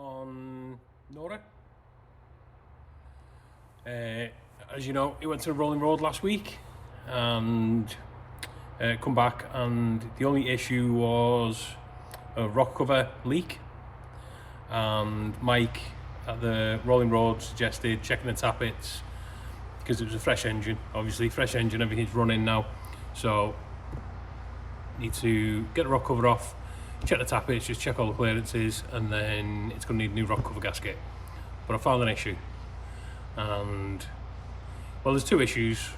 on Nora. As you know, he went to the rolling road last week and come back, and the only issue was a rock cover leak, and Mike at the rolling road suggested checking the tappets because it was a fresh engine. Obviously fresh engine, everything's running now, so need to get the rock cover off, check the tappets, just check all the clearances, and then it's going to need a new rock cover gasket. But I found an issue, and well, there's two issues.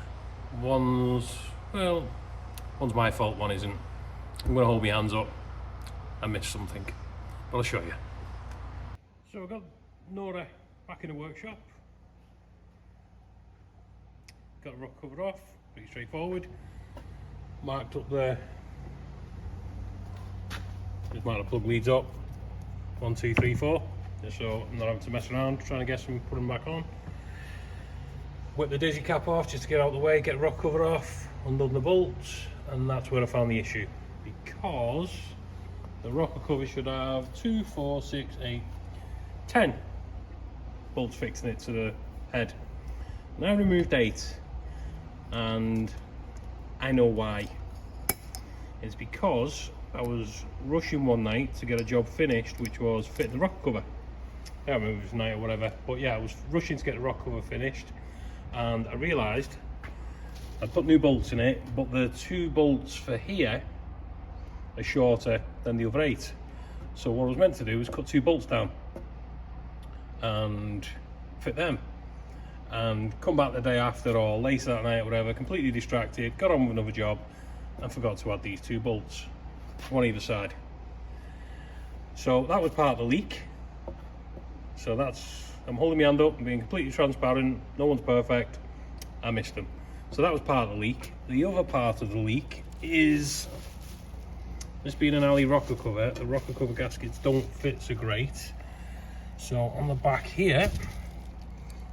One's my fault, one isn't. I'm going to hold my hands up. I missed something, but I'll show you. So I've got Nora back in the workshop. Got the rock cover off, pretty straightforward. Marked up there. Just mark the plug leads up. 1, 2, 3, 4. Just so I'm not having to mess around trying to guess and put them back on. Whip the daisy cap off just to get out of the way, get the rock cover off, undone the bolts, and that's where I found the issue. Because the rocker cover should have 2, 4, 6, 8, 10 bolts fixing it to the head. Now I removed 8, and I know why. It's because I was rushing one night to get a job finished, which was fitting the rocker cover. I don't remember if it was night or whatever, but yeah, I was rushing to get the rocker cover finished, and I realised I put new bolts in it, but the 2 bolts for here are shorter than the other 8. So what I was meant to do was cut 2 bolts down and fit them, and come back the day after or later that night or whatever, completely distracted, got on with another job and forgot to add these 2 bolts, one either side. So that was part of the leak. So I'm holding my hand up and being completely transparent. No one's perfect. I missed them. So that was part of the leak. The other part of the leak is this being an alley rocker cover. The rocker cover gaskets don't fit so great. So on the back here,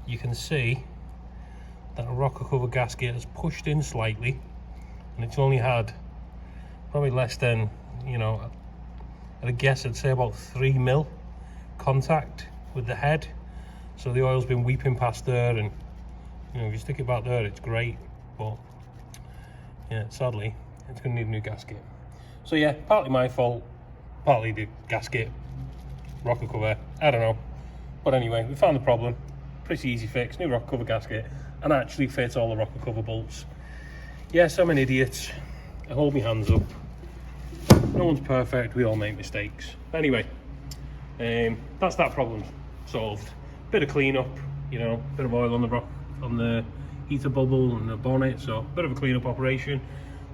you can see that a rocker cover gasket has pushed in slightly, and it's only had probably less than, I'd guess I'd say about 3 mil contact with the head. So the oil's been weeping past there, and if you stick it back there, it's great, but yeah, sadly it's going to need a new gasket. So yeah, partly my fault, partly the gasket, rocker cover, I don't know. But anyway, we found the problem. Pretty easy fix, new rocker cover gasket, and actually fit all the rocker cover bolts. Yes, I'm an idiot. I hold my hands up. No one's perfect, we all make mistakes. Anyway, that's that problem solved. Bit of cleanup, bit of oil on the heater bubble and the bonnet, so bit of a cleanup operation.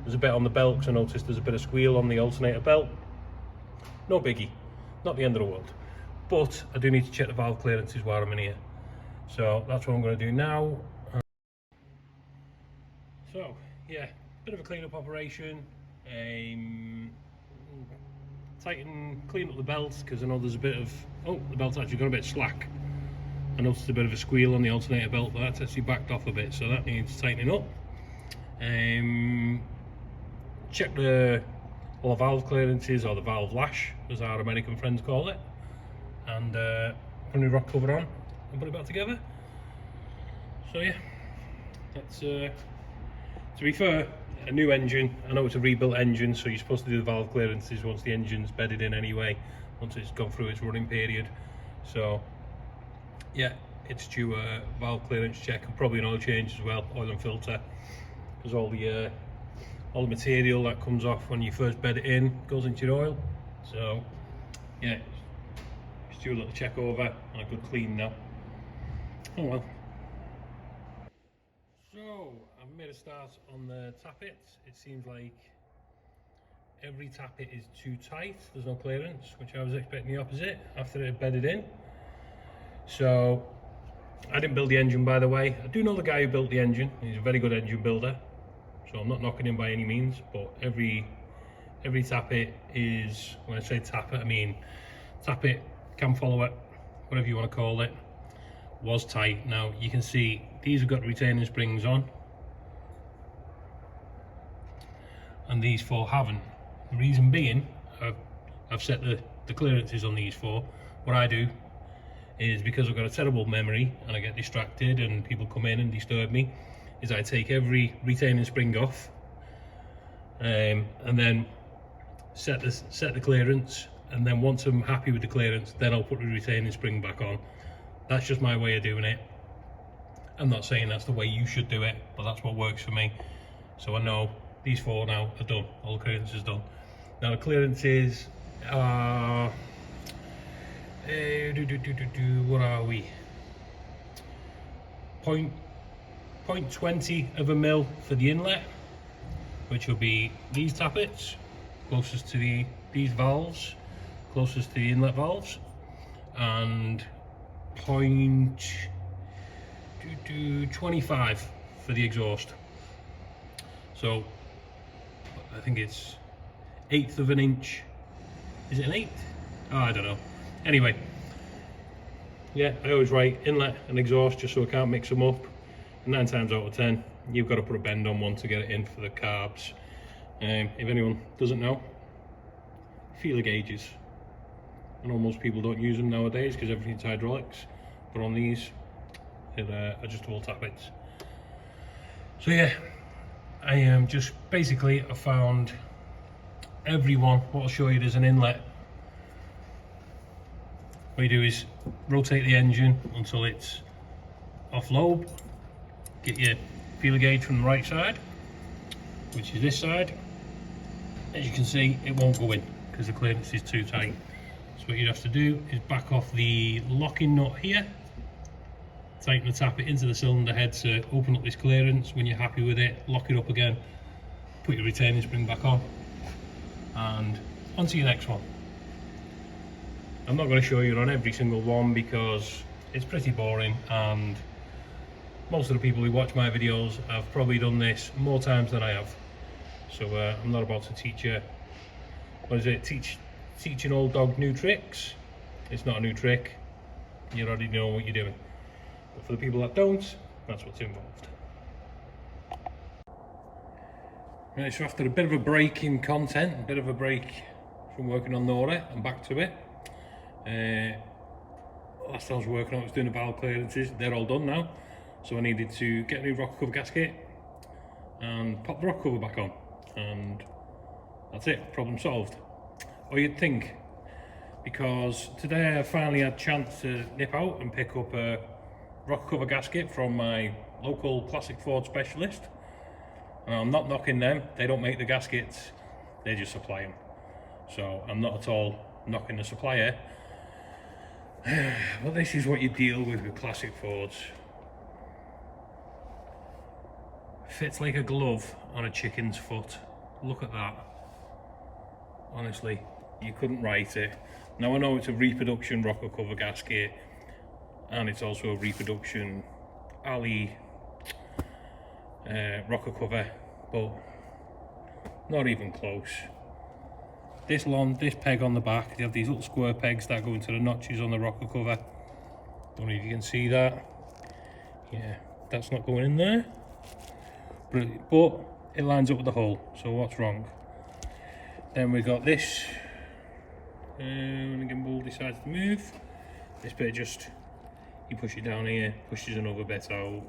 There's a bit on the belt because I noticed there's a bit of squeal on the alternator belt. No biggie, not the end of the world. But I do need to check the valve clearances while I'm in here. So that's what I'm going to do now. So yeah, bit of a cleanup operation. Clean up the belts because I know there's a bit of, the belt's actually got a bit slack. I noticed a bit of a squeal on the alternator belt, but that's actually backed off a bit, so that needs tightening up. Check all the valve clearances, or the valve lash as our American friends call it, and put a new rock cover on and put it back together. So yeah, that's to be fair, a new engine. I know it's a rebuilt engine, so you're supposed to do the valve clearances once the engine's bedded in anyway, once it's gone through its running period. So yeah, it's due a valve clearance check and probably an oil change as well, oil and filter, because all the material that comes off when you first bed it in goes into your oil. So yeah, just do a little check over and a good clean now. Oh well. So I've made a start on the tappets. It seems like every tappet is too tight, there's no clearance, which I was expecting the opposite after it had bedded in. So I didn't build the engine, by the way. I do know the guy who built the engine. He's a very good engine builder, so I'm not knocking him by any means, but every tappet is, when I say tappet, I mean tappet, cam follower, whatever you want to call it, was tight. Now you can see these have got retaining springs on and these 4 haven't. The reason being, I've set the clearances on these 4. What I do is because I've got a terrible memory and I get distracted and people come in and disturb me, is I take every retaining spring off and then set the clearance, and then once I'm happy with the clearance, then I'll put the retaining spring back on. That's just my way of doing it. I'm not saying that's the way you should do it, but that's what works for me. So I know these 4 now are done, all the clearance is done. Now the clearances are what are we? 0.20 of a mil for the inlet, which will be these tappets closest to these valves, closest to the inlet valves, and 0.25 for the exhaust. So I think it's 1/8 of an inch. Is it an 1/8? Oh, I don't know. Anyway, yeah, I always write inlet and exhaust just so I can't mix them up. 9 times out of 10, you've got to put a bend on one to get it in for the carbs. If anyone doesn't know, feeler gauges. I know most people don't use them nowadays because everything's hydraulics, but on these, they're adjustable tappets. So yeah, I am just basically, I found everyone. What I'll show you is an inlet. What you do is rotate the engine until it's off lobe, get your feeler gauge from the right side, which is this side. As you can see, it won't go in because the clearance is too tight. So what you'd have to do is back off the locking nut here, tighten the tappet into the cylinder head to open up this clearance. When you're happy with it, lock it up again, put your retaining spring back on, and onto your next one. I'm not going to show you on every single one because it's pretty boring, and most of the people who watch my videos have probably done this more times than I have. So I'm not about to teach you, what is it, teach an old dog new tricks. It's not a new trick, you already know what you're doing. But for the people that don't, that's what's involved. Right, so after a bit of a break in content, a bit of a break from working on Nora, I'm back to it. Last time I was working on it, I was doing the valve clearances. They're all done now, so I needed to get a new rocker cover gasket and pop the rocker cover back on, and that's it, problem solved. Or you'd think, because today I finally had a chance to nip out and pick up a rocker cover gasket from my local classic Ford specialist. I'm not knocking them, they don't make the gaskets, they just supply them. So I'm not at all knocking the supplier. But this is what you deal with classic Fords. Fits like a glove on a chicken's foot. Look at that. Honestly, you couldn't write it. Now I know it's a reproduction rocker cover gasket, and it's also a reproduction alley rocker cover, but not even close. This peg on the back, they have these little square pegs that go into the notches on the rocker cover. Don't know if you can see that. Yeah, that's not going in there. Brilliant. But it lines up with the hole, so what's wrong? Then we got this, when the gimbal decides to move, this bit just, you push it down here, pushes another bit out,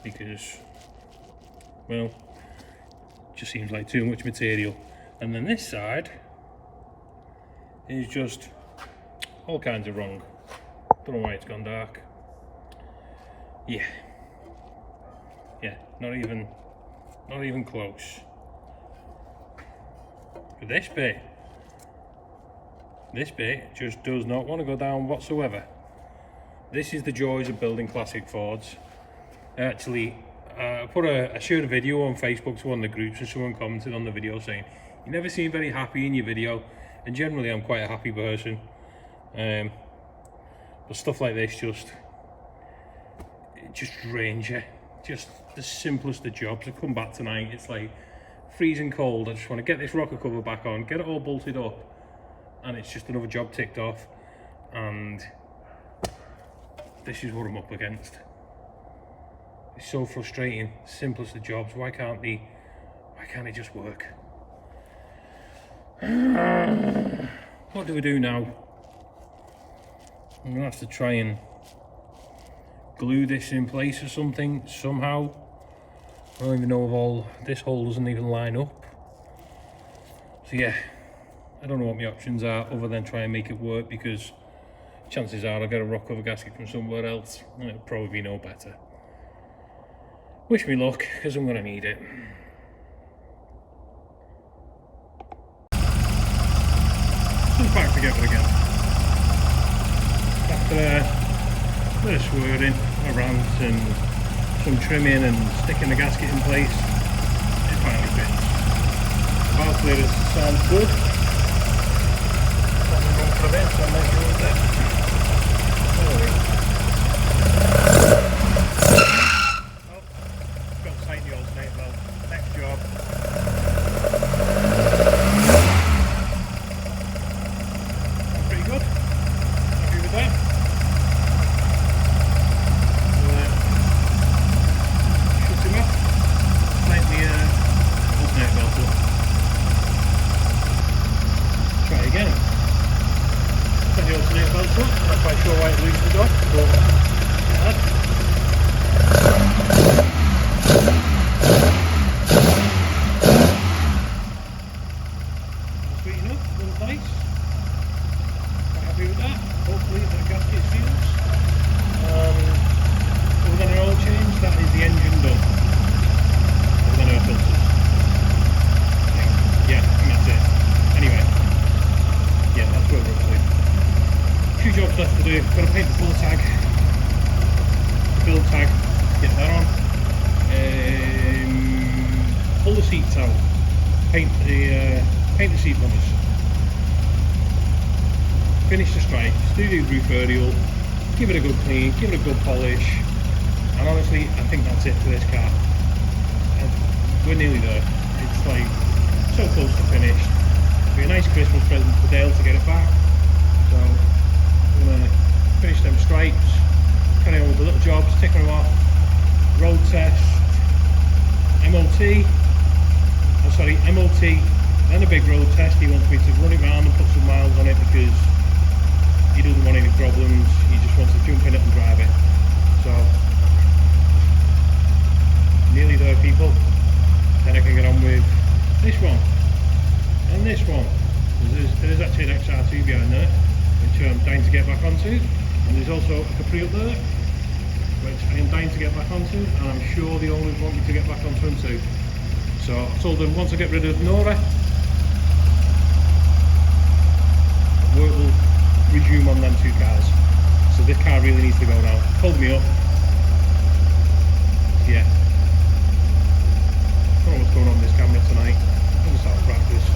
because, well, it just seems like too much material. And then this side is just all kinds of wrong. Don't know why it's gone dark. Yeah, not even close. But this bit just does not want to go down whatsoever. This is the joys of building classic Fords. Actually, I shared a video on Facebook to one of the groups, and someone commented on the video saying, "You never seem very happy in your video," and generally I'm quite a happy person. But stuff like this just drains you. Just the simplest of jobs. I come back tonight, it's like freezing cold. I just want to get this rocker cover back on, get it all bolted up, and it's just another job ticked off. And this is what I'm up against. It's so frustrating. Simplest of jobs. Why can't they just work? What do we do now? I'm gonna have to try and glue this in place or something somehow. I don't even know if all this hole doesn't even line up. So yeah, I don't know what my options are other than try and make it work, because chances are I'll get a rock cover gasket from somewhere else and it'll probably be no better. Wish me luck, because I'm gonna need it. So it's back together again. After a bit of swirling around and some trimming and sticking the gasket in place, it finally fits. About clear, it sounds good. I'll run for a bit, so I'll make sure of that. Got to tighten the alternator belt. Next job. Pretty good. Happy with that. Shut him off. Tighten the alternator belt up. Try again. Tighten the alternator belt up. I'm not quite sure why it loosened off, but sweet enough, little nice. Quite happy with that. Hopefully the gasket seals. Other than an oil change, that is the engine done. Other than air filters. Yeah, and that's it. Anyway, yeah, that's where we're up to. Few jobs left to do. Got to paint the full tag, the build tag, get that on. Pull the seats out, paint the seat numbers, finish the stripes, do the roof aerial, give it a good clean, give it a good polish, and honestly, I think that's it for this car. And we're nearly there. It's like so close to finished. It'll be a nice Christmas present for Dale to get it back. So I'm gonna finish them stripes, carry on with the little jobs, ticking them off, road test, MOT, then a big road test. He wants me to run it round and put some miles on it because he doesn't want any problems, he just wants to jump in it and drive it. So, nearly there people. Then I can get on with this one, and this one. There's actually an XR2 behind there, which I'm dying to get back onto, and there's also a Capri up there, which I am dying to get back onto, and I'm sure the owners want me to get back onto them too. So I told them once I get rid of Nora, work will resume on them two cars. So this car really needs to go now. Pulled me up. Yeah. I don't know what's going on with this camera tonight. I'm just out of practice.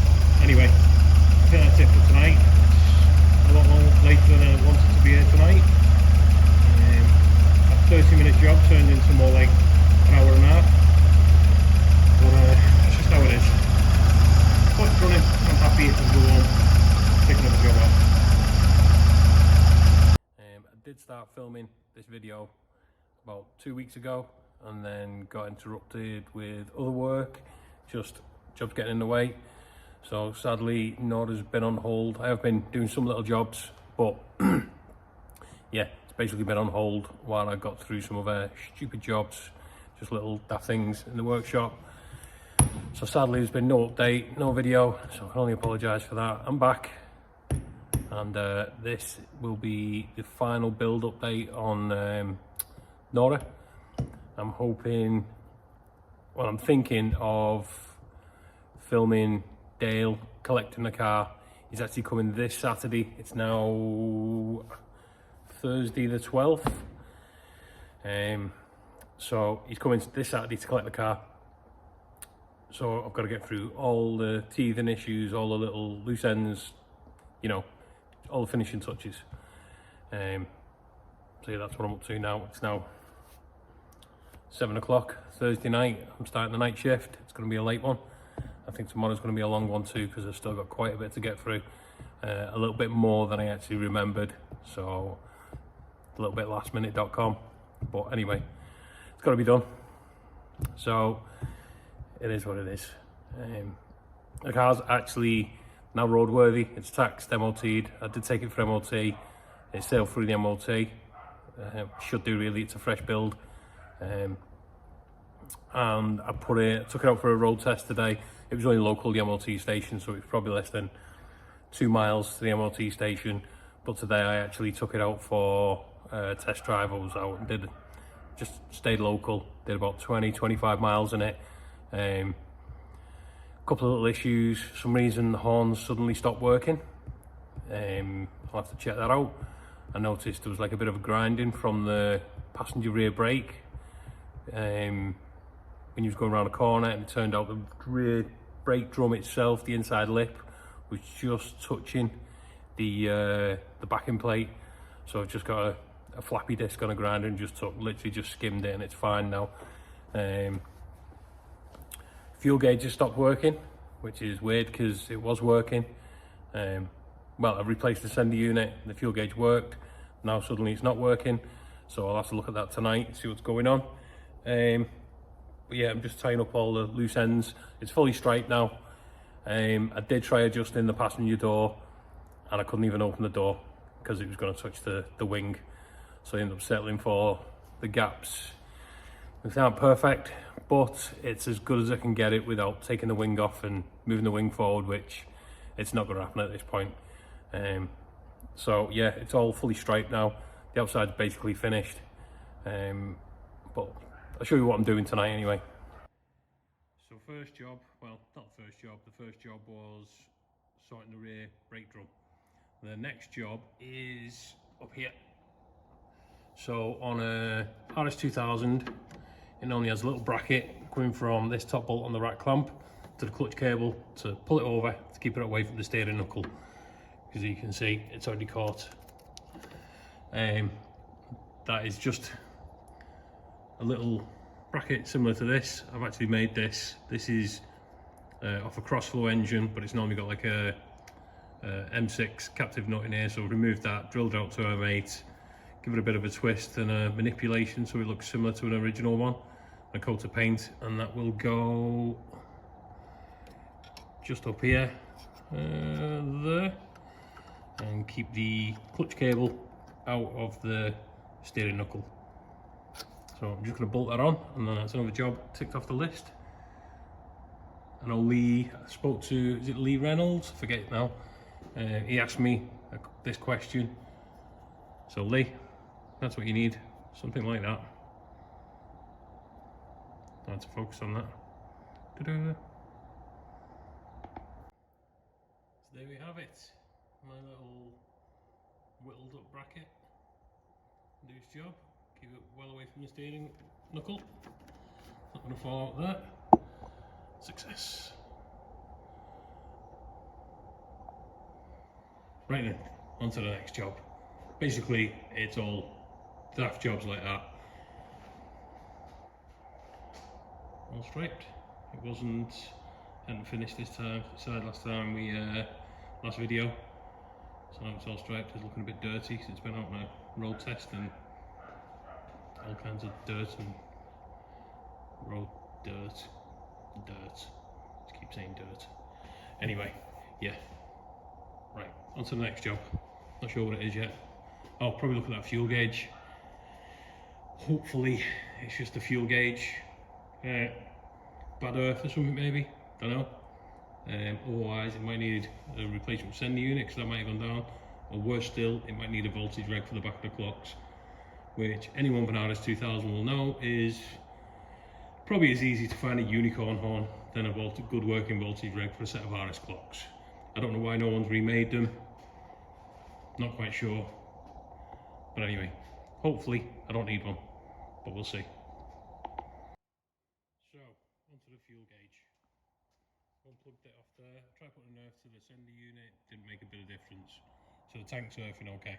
Anyway, I think that's it for tonight. It's a lot later than I wanted to be here tonight. A 30-minute job turned into more like an hour and a half. But that's just how it is. But it's running, I'm happy to go on, take another job off. I did start filming this video about 2 weeks ago, and then got interrupted with other work, just jobs getting in the way. So sadly, Nora's been on hold. I have been doing some little jobs, but yeah, it's basically been on hold while I got through some other stupid jobs, just little daft things in the workshop. So sadly, there's been no update, no video, so I can only apologise for that. I'm back, and this will be the final build update on Nora. I'm hoping, well, I'm thinking of filming Dale collecting the car. He's actually coming this Saturday. It's now Thursday the 12th. So he's coming this Saturday to collect the car. So I've got to get through all the teething issues, all the little loose ends, you know, all the finishing touches. So yeah, that's what I'm up to now. It's now 7 o'clock Thursday night. I'm starting the night shift. It's going to be a late one. I think tomorrow's going to be a long one too, because I've still got quite a bit to get through. A little bit more than I actually remembered. So a little bit lastminute.com. But anyway, it's got to be done. So it is what it is. The car's actually now roadworthy. It's taxed, MOT'd. I did take it for MOT. It's sailed through the MOT. Should do really, it's a fresh build. And I took it out for a road test today. It was only local, the MOT station, so it was probably less than 2 miles to the MOT station. But today I actually took it out for a test drive. I was out and just stayed local, did about 20-25 miles in it. Couple of little issues. For some reason the horns suddenly stopped working. I'll have to check that out. I noticed there was like a bit of a grinding from the passenger rear brake when you was going around a corner, and it turned out the rear brake drum itself, the inside lip, was just touching the backing plate. So I've just got a flappy disc on a grinder and literally just skimmed it, and it's fine now. Fuel gauge just stopped working, which is weird because it was working. Well, I've replaced the sender unit, the fuel gauge worked, now suddenly it's not working, so I'll have to look at that tonight, see what's going on. But yeah, I'm just tying up all the loose ends. It's fully striped now. I did try adjusting the passenger door, and I couldn't even open the door because it was going to touch the wing, so I ended up settling for the gaps. It's not perfect, but it's as good as I can get it without taking the wing off and moving the wing forward, which it's not going to happen at this point. So yeah, it's all fully striped now. The outside's basically finished, but I'll show you what I'm doing tonight anyway. So first job, well, not the first job was sorting the rear brake drum. The next job is up here. So on a rs2000, it only has a little bracket coming from this top bolt on the rack clamp to the clutch cable to pull it over to keep it away from the steering knuckle. As you can see, it's already caught. That is just a little bracket similar to this. I've actually made this. This is off a cross-flow engine, but it's normally got like a M6 captive nut in here, so I've removed that, drilled out to M8, give it a bit of a twist and a manipulation so it looks similar to an original one, a coat of paint, and that will go just up here, there, and keep the clutch cable out of the steering knuckle. So I'm just going to bolt that on, and then that's another job ticked off the list. I know Lee, I spoke to, is it Lee Reynolds? I forget now. He asked me this question. So Lee, that's what you need, something like that. I had to focus on that. Ta-da. So there we have it, my little whittled up bracket. Do its job, keep it well away from the steering knuckle. Not going to fall out there. Success. Right then, on to the next job. Basically, it's all daft jobs like that. All striped. It hadn't finished this time. It started last time last video. So now it's all striped. It's looking a bit dirty since it's been out on a road test and all kinds of dirt and road dirt. Just keep saying dirt. Anyway, yeah. Right, on to the next job. Not sure what it is yet. I'll probably look at that fuel gauge. Hopefully it's just a fuel gauge. Bad earth or something maybe, don't know. Otherwise it might need a replacement sender unit because that might have gone down. Or worse still, it might need a voltage reg for the back of the clocks, which anyone with an rs2000 will know is probably as easy to find a unicorn horn than a good working voltage reg for a set of RS clocks. I don't know why no one's remade them, not quite sure, but anyway, hopefully I don't need one, but we'll see. So, onto the fuel gauge. Unplugged it off there, I tried putting an earth to the sender unit, didn't make a bit of difference, so the tank's earthing okay.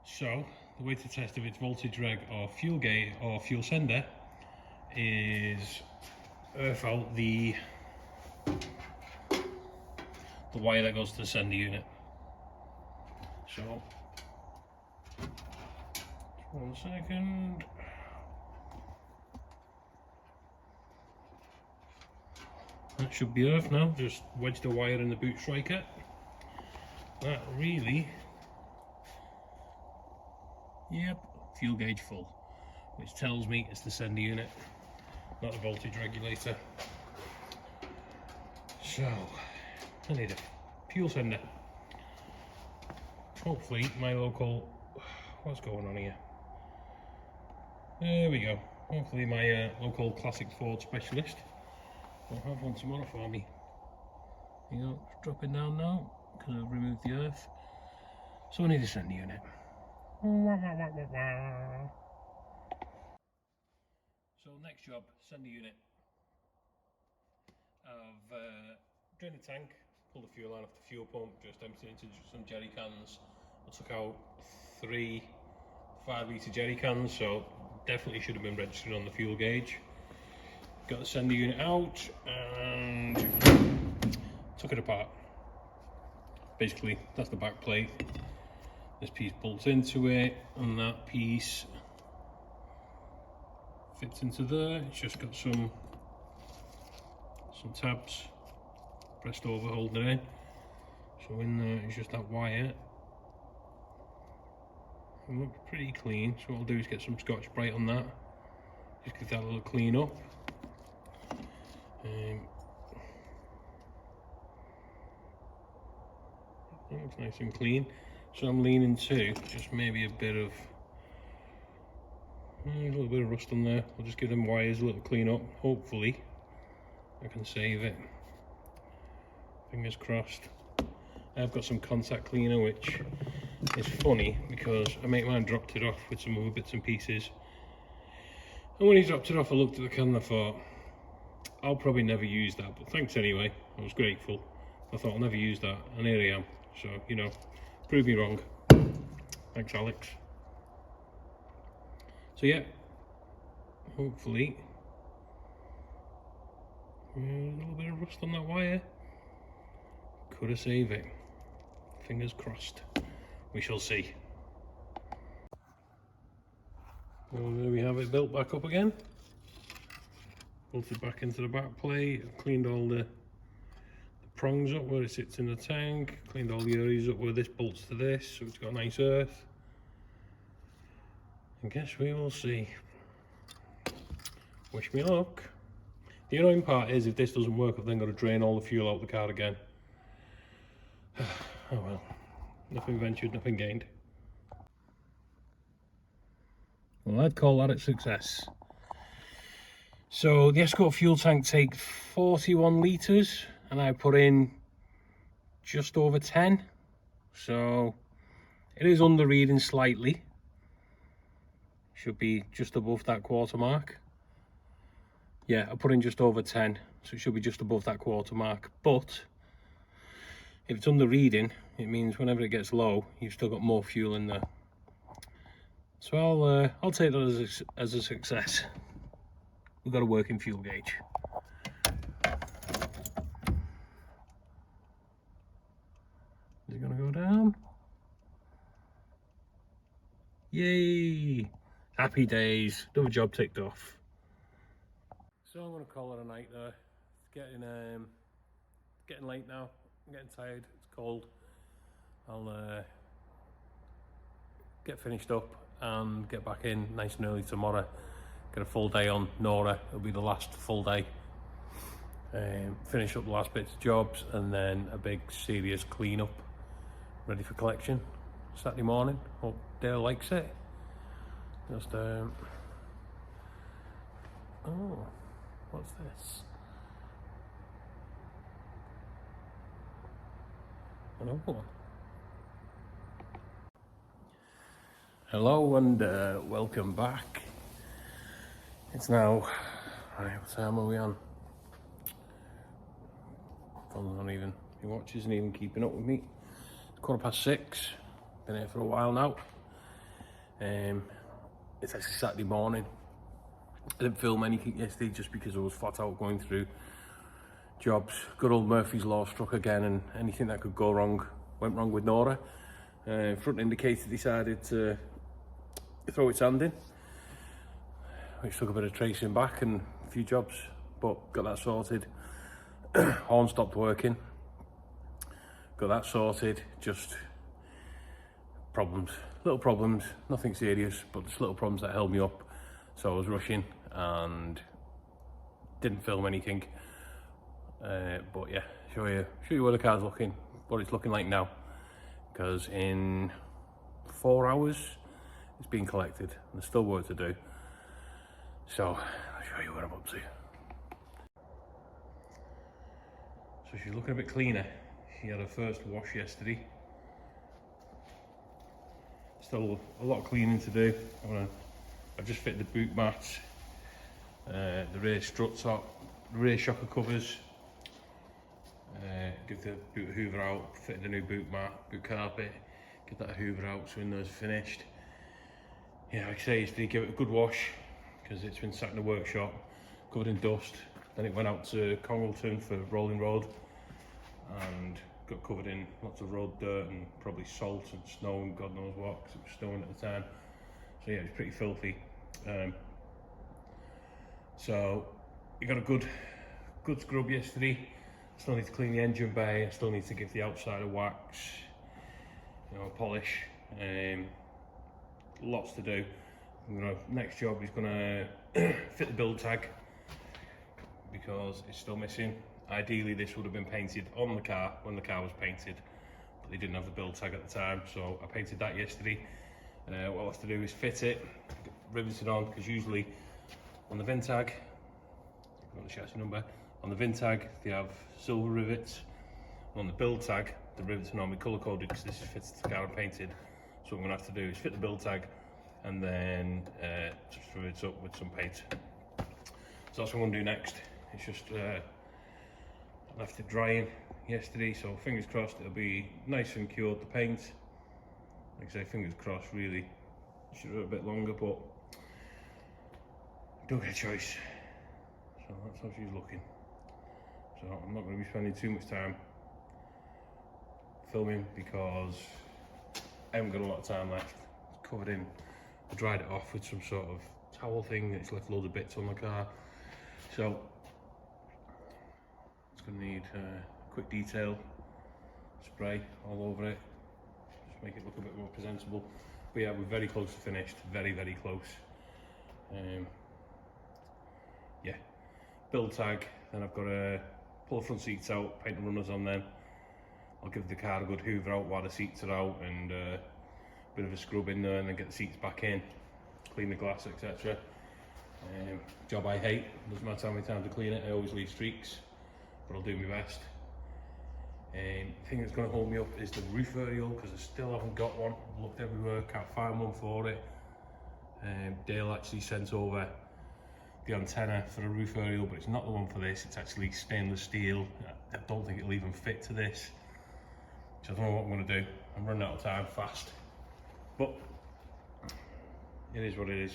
So, the way to test if it's voltage reg or fuel gauge or fuel sender is earth out the wire that goes to the sender unit. So, 1 second. That should be earth now. Just wedge the wire in the boot striker. That really Yep, fuel gauge full, which tells me it's the sender unit, not the voltage regulator. So, I need a fuel sender. Hopefully my local, what's going on here? There we go. Hopefully my local classic Ford specialist will have one tomorrow for me. You know, it's dropping down now because I've removed the earth. So I need a sender unit. So next job, sender unit. I've drained the tank, pulled the fuel line off the fuel pump, just emptied it into some jerry cans. I took out 3 5-litre jerry cans, so definitely should have been registered on the fuel gauge. Got the sender unit out and took it apart. Basically, that's the back plate. This piece bolts into it, and that piece fits into there. It's just got some tabs pressed over holding it in. So in there is just that wire. It looks pretty clean, so what I'll do is get some Scotch Brite on that, just give that a little clean up. It looks nice and clean, so I'm leaning to just maybe a little bit of rust on there. I'll just give them wires a little clean up. Hopefully I can save it, fingers crossed. I've got some contact cleaner, which is funny because a mate of mine dropped it off with some other bits and pieces, and when he dropped it off I looked at the can and I thought, I'll probably never use that, but thanks anyway. I was grateful. I thought I'll never use that, and here I am. So, you know, prove me wrong. Thanks, Alex. So yeah, hopefully a little bit of rust on that wire could have saved it. Fingers crossed. We shall see. Well, there we have it, built back up again. Bolted back into the back plate. I've cleaned all the prongs up where it sits in the tank. Cleaned all the areas up where this bolts to this, so it's got nice earth. I guess we will see. Wish me luck. The annoying part is if this doesn't work, I've then got to drain all the fuel out the car again. Oh well, nothing ventured, nothing gained. Well, I'd call that a success. So the Escort fuel tank takes 41 litres and I put in just over 10. So it is under reading slightly. Should be just above that quarter mark. Yeah, I put in just over 10, so it should be just above that quarter mark. But if it's under reading, it means whenever it gets low, you've still got more fuel in there. So I'll take that as a success. We've got a working fuel gauge. Is it going to go down? Yay! Happy days. Another job ticked off. So I'm going to call it a night there. It's getting late now. I'm getting tired. It's cold. I'll get finished up and get back in nice and early tomorrow. Get a full day on Nora. It'll be the last full day. Finish up the last bits of jobs and then a big serious clean up. Ready for collection Saturday morning. Hope Dale likes it. Just oh, what's this? Another one. Hello and welcome back. It's now, right, what time are we on? Phone's not even, my watch isn't even keeping up with me. It's 6:15. Been here for a while now. It's actually Saturday morning. I didn't film anything yesterday just because I was flat out going through jobs. Good old Murphy's Law struck again, and anything that could go wrong went wrong with Nora. Front indicator decided to throw its hand in, which took a bit of tracing back and a few jobs, but got that sorted. Horn stopped working, got that sorted. Just problems, little problems, nothing serious, but just little problems that held me up. So I was rushing and didn't film anything. But yeah, show you where the car's looking, what it's looking like now. Because in 4 hours, it's been collected. There's still work to do. So I'll show you what I'm up to. So she's looking a bit cleaner. She had her first wash yesterday. Still a lot of cleaning to do. I've just fitted the boot mats, the rear strut top, the rear shocker covers, give the boot hoover out, fitted the new boot mat, boot carpet, get that hoover out so windows are finished. Yeah, like I say, yesterday give it a good wash because it's been sat in the workshop, covered in dust. Then it went out to Congleton for rolling road and got covered in lots of road dirt and probably salt and snow and God knows what, because it was snowing at the time. So yeah, it was pretty filthy. So you got a good scrub yesterday. Still need to clean the engine bay. I still need to give the outside a wax, you know, a polish. Lots to do. Next job is gonna fit the build tag because it's still missing. Ideally, this would have been painted on the car when the car was painted, but they didn't have the build tag at the time, so I painted that yesterday. What I'll have to do is fit it, rivets it on, because usually on the VIN tag, I've got the chassis number, on the VIN tag they have silver rivets. On the build tag, the rivets are normally colour coded because this is fitted to the car and painted. So what I'm going to have to do is fit the build tag and then just rivet it up with some paint. So that's what I'm going to do next. It's just left it drying yesterday, so fingers crossed it'll be nice and cured, the paint. Like I say, fingers crossed, really. Should have a bit longer, but don't get a choice. So that's how she's looking. So I'm not going to be spending too much time filming because I haven't got a lot of time left. It's covered in, I dried it off with some sort of towel thing. It's left loads of bits on the car. So it's going to need quick detail spray all over it, just make it look a bit more presentable. But yeah, we're very close to finished, very close. Yeah, build tag, then I've got to pull the front seats out, paint the runners on them. I'll give the car a good hoover out while the seats are out and a bit of a scrub in there, and then get the seats back in, clean the glass, etc. Job I hate, doesn't matter how many times I clean it, I always leave streaks, but I'll do my best. The thing that's going to hold me up is the roof aerial, because I still haven't got one. I've looked everywhere, can't find one for it. Dale actually sent over the antenna for the roof aerial, but it's not the one for this. It's actually stainless steel. I don't think it'll even fit to this, so I don't know what I'm going to do. I'm running out of time fast, but it is what it is.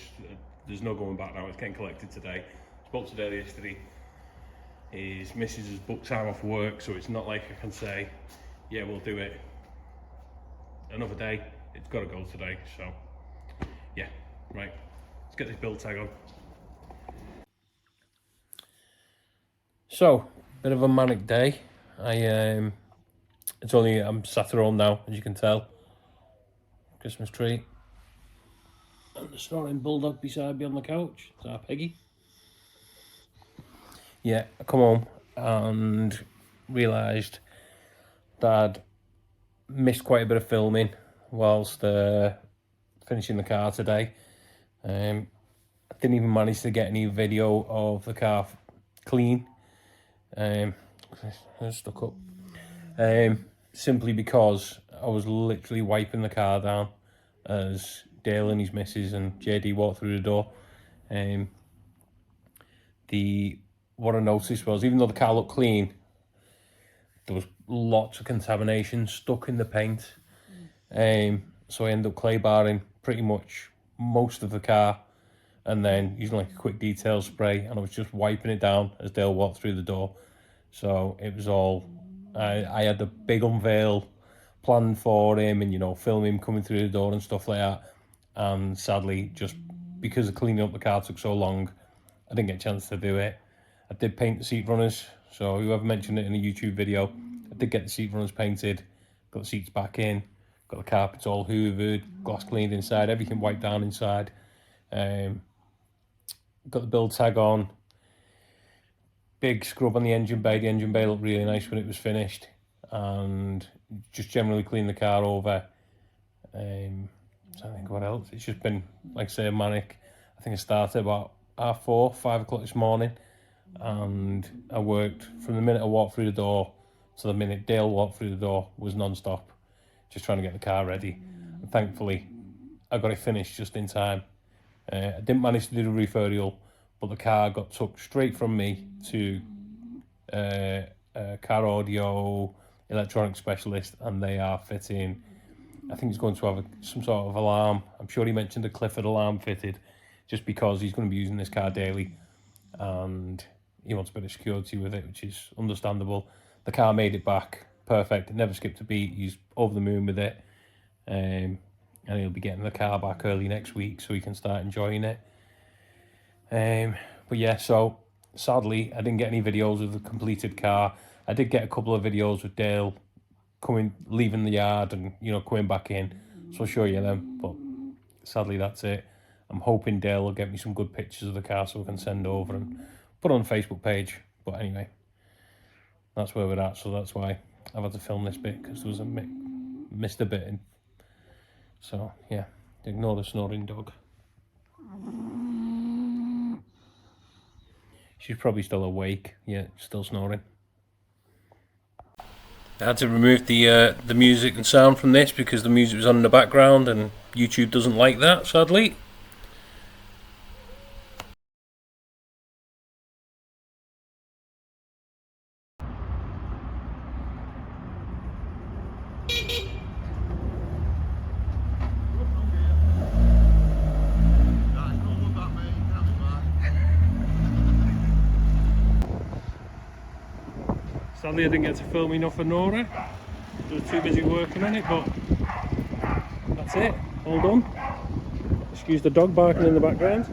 There's no going back now. It's getting collected today. Spoke to Dale yesterday. His missus has booked time off work, so it's not like I can say, yeah, we'll do it another day. It's got to go today. So yeah, right, let's get this build tag on. So, bit of a manic day. I'm sat at home now, as you can tell. Christmas tree. And the snoring bulldog beside me on the couch. It's our Peggy. Yeah, I come home and realised that I'd missed quite a bit of filming whilst finishing the car today. I didn't even manage to get any video of the car clean. I was stuck up. Simply because I was literally wiping the car down as Dale and his missus and JD walked through the door. What I noticed was, even though the car looked clean, there was lots of contamination stuck in the paint. So I ended up clay barring pretty much most of the car, and then using like a quick detail spray, and I was just wiping it down as Dale walked through the door. So it was all, I had the big unveil planned for him, and, you know, film him coming through the door and stuff like that. And sadly, just because of cleaning up the car took so long, I didn't get a chance to do it. I did paint the seat runners, so whoever mentioned it in a YouTube video, I did get the seat runners painted, got the seats back in, Got the carpets all hoovered, glass cleaned inside, everything wiped down inside. Got the build tag on. Big scrub on the engine bay. The engine bay looked really nice when it was finished. And just generally cleaned the car over. I think what else. It's just been, like I say, manic. I think I started about 4:30, 5 o'clock this morning. And I worked from the minute I walked through the door to the minute Dale walked through the door was non-stop, just trying to get the car ready. And thankfully, I got it finished just in time. I didn't manage to do the roof aerial, but the car got took straight from me to car audio electronic specialist, and they are fitting. I think he's going to have some sort of alarm. I'm sure he mentioned a Clifford alarm fitted, just because he's going to be using this car daily, and he wants a bit of security with it, which is understandable. The car made it back perfect. It never skipped a beat. He's over the moon with it, and he'll be getting the car back early next week so he can start enjoying it. But yeah, so sadly I didn't get any videos of the completed car. I did get a couple of videos with Dale leaving the yard and, you know, coming back in, so I'll show you them, but sadly that's it. I'm hoping Dale will get me some good pictures of the car so we can send over and put on the Facebook page. But anyway, that's where we're at, so that's why I've had to film this bit, because there was missed a bit in. So yeah, ignore the snoring dog. She's probably still awake. Yeah, still snoring. I had to remove the music and sound from this because the music was on in the background, and YouTube doesn't like that, sadly. Sadly I didn't get to film enough for Nora. I was too busy working on it, but that's it, all done. Excuse the dog barking in the background.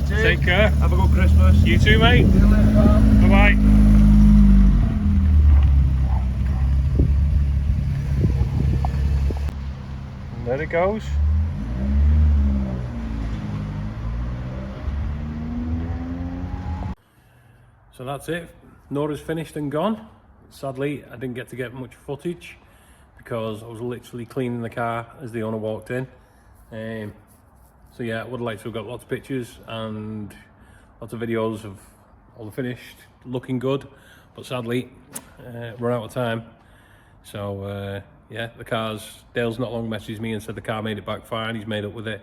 Take care. Have a good Christmas. You too, mate. See you later, pal. Bye-bye. And there it goes. So that's it. Nora's finished and gone. Sadly, I didn't get to get much footage because I was literally cleaning the car as the owner walked in. So yeah, I would like to have got lots of pictures and lots of videos of all the finished, looking good, but sadly run out of time. So yeah, the car's, Dale's not long messaged me and said the car made it back fine. He's made up with it.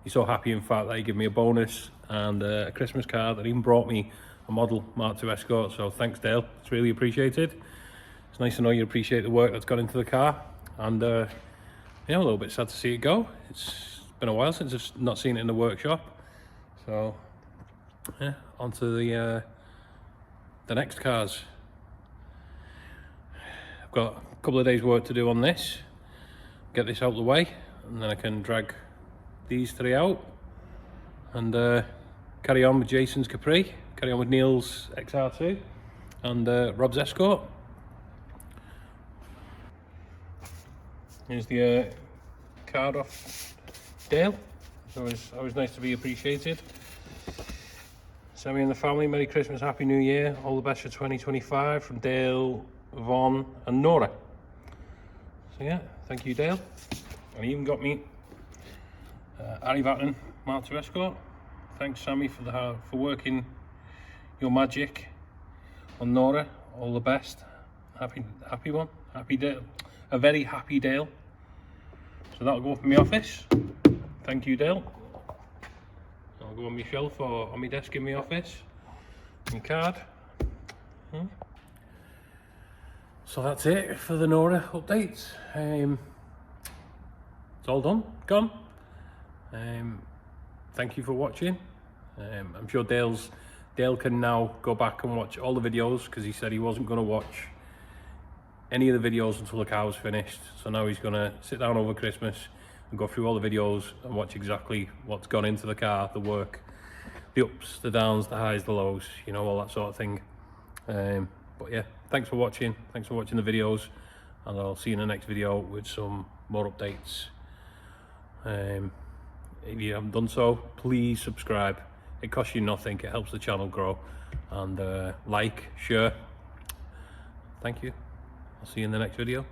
He's so happy, in fact, that he gave me a bonus and a Christmas card, that even brought me a model Mark II Escort. So thanks, Dale, it's really appreciated. It's nice to know you appreciate the work that's gone into the car, and yeah, a little bit sad to see it go. It's been a while since I've not seen it in the workshop. So yeah, on to the next cars. I've got a couple of days work to do on this, get this out of the way, and then I can drag these three out and carry on with Jason's Capri, carry on with Neil's XR2 and Rob's Escort. Here's the card off Dale. It's always nice to be appreciated. Sammy and the family, Merry Christmas, Happy New Year, all the best for 2025 from Dale, Vaughn and Nora. So yeah, thank you, Dale. And he even got me Harry Vatten Mark II Escort. Thanks, Sammy, for working your magic on Nora. All the best. Happy one. Happy Dale. A very happy Dale. So that'll go up in my office. Thank you, Dale. I'll go on my shelf or on my desk in my office. My card. So that's it for the Nora updates. It's all done, gone. Thank you for watching. I'm sure Dale can now go back and watch all the videos, because he said he wasn't going to watch any of the videos until the car was finished. So now he's going to sit down over Christmas and go through all the videos and watch exactly what's gone into the car, the work, the ups, the downs, the highs, the lows, you know, all that sort of thing. But yeah, thanks for watching the videos, and I'll see you in the next video with some more updates. If you haven't done so, please subscribe. It costs you nothing, it helps the channel grow. And like, share. Thank you. I'll see you in the next video.